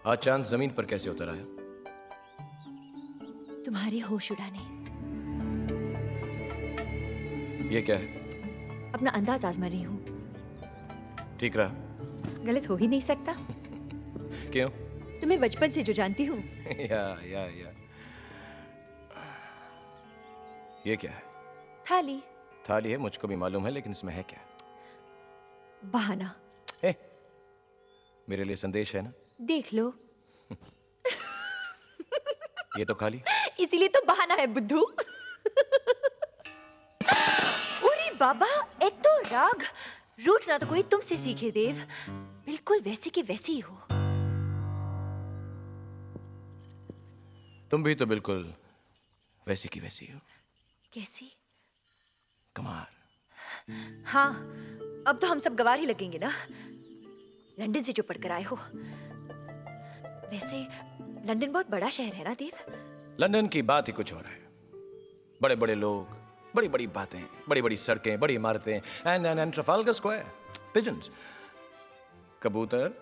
आज चांद जमीन पर कैसे उतर आया? तुम्हारे होश उड़ाने। ये क्या है? अपना अंदाज आजमा रही हूँ। ठीक रहा? गलत हो ही नहीं सकता। क्यों? तुम्हें बचपन से जो जानती हूँ। या ये क्या है? थाली। थाली है, मुझको भी मालूम है, लेकिन इसमें है क्या? बहाना। ए, मेरे लिए संदेश है ना? देख लो। ये तो खाली। इसीलिए तो बहाना है बुद्धू। अरे बाबा, एक तो राग रूठना तो कोई तुमसे सीखे देव। बिल्कुल वैसे के वैसे ही हो। तुम भी तो बिल्कुल वैसी की वैसी हो। कैसी? कमार। हाँ, अब तो हम सब गवार ही लगेंगे ना, लंदन से जो पढ़कर आए हो। वैसे लंदन बहुत बड़ा शहर है ना देव? लंदन की बात ही कुछ और है। बड़े बड़े लोग, बड़ी बड़ी बातें, बड़ी बड़ी सड़कें, बड़ी इमारतें, एंड ट्रफाल्गर स्क्वायर, पिजन्स, कबूतर,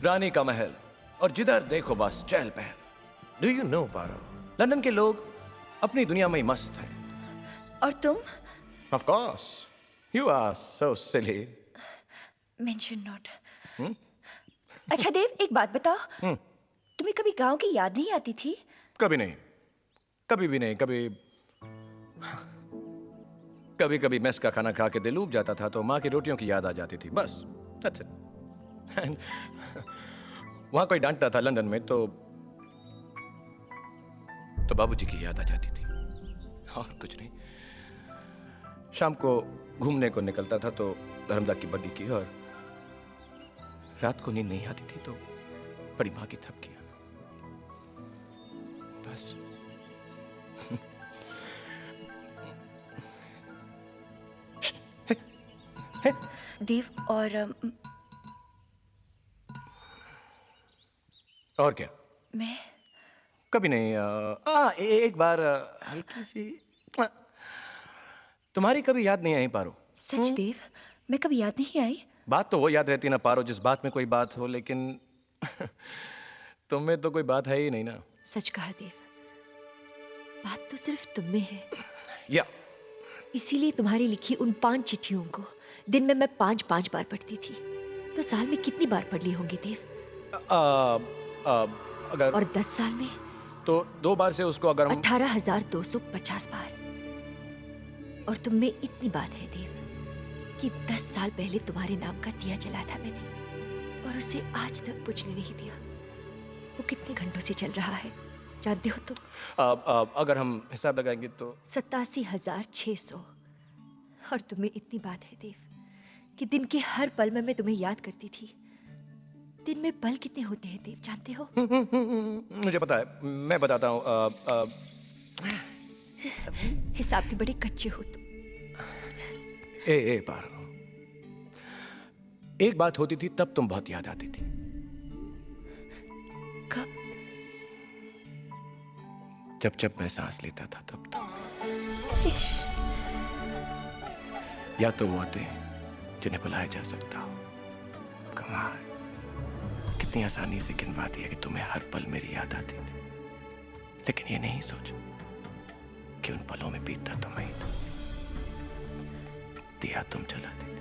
रानी का महल, और जिधर देखो बस चहल पहल। Do you know Paro, London के लोग अपनी दुनिया में ही मस्त हैं। और तुम? Of course, you are so silly. Mention not. अच्छा देव, एक बात बताओ, तुम्हें कभी गांव की याद नहीं आती थी? कभी नहीं, कभी भी नहीं। कभी कभी मेस का खाना खा के दिल ऊब जाता था तो माँ की रोटियों की याद आ जाती थी, बस। That's it. And वहां कोई डांटता था लंदन में तो बाबूजी की याद आ जाती थी, और कुछ नहीं। शाम को घूमने को निकलता था तो धर्मदा की बग्गी की, और रात को नींद नहीं आती थी तो बड़ी माँ की थपकियां, बस। देव, और क्या? मैं कभी नहीं। एक बार हल्की सी तुम्हारी कभी याद नहीं आई पारो। सच देव, मैं कभी याद नहीं आई। बात तो वो याद रहती ना पारो जिस बात में कोई बात हो, लेकिन तुम में तो कोई बात है ही नहीं ना। सच कहा देव, बात तो सिर्फ तुम में है। या इसीलिए तुम्हारी लिखी उन 5 चिट्ठियों को दिन में मैं 5-5 बार पढ़ती थी। तो साल में कितनी बार पढ़ ली होंगी देव? अगर और 10 साल में तो 2 बार से उसको अगर हम 18,250 बार। और तुम में इतनी बात है देव कि 10 साल पहले तुम्हारे नाम का दिया जला था मैंने, और उसे आज तक बुझने नहीं दिया। वो कितने घंटों से चल रहा है जानते हो तुम? अगर हम हिसाब लगाएंगे तो 87,600। और तुम्हें इतनी बात है देव कि दिन के हर पल में मैं तुम्हें याद करती थी। दिन में पल कितने होते हैं देव जानते हो? मुझे पता है, मैं बताता हूँ। हिसाब के बड़े कच्चे हो तुम। ए पारो, एक बात होती थी तब तुम बहुत याद आती थी। कब? जब मैं सांस लेता था तब तो। इश। या तो वो थे जिन्हें बुलाया जा सकता हो। कमाल, कितनी आसानी से गिनवाती है कि तुम्हें हर पल मेरी याद आती थी, लेकिन ये नहीं सोचा कि उन पलों में बीतता तुम्हें, दिया तुम जलाती थी।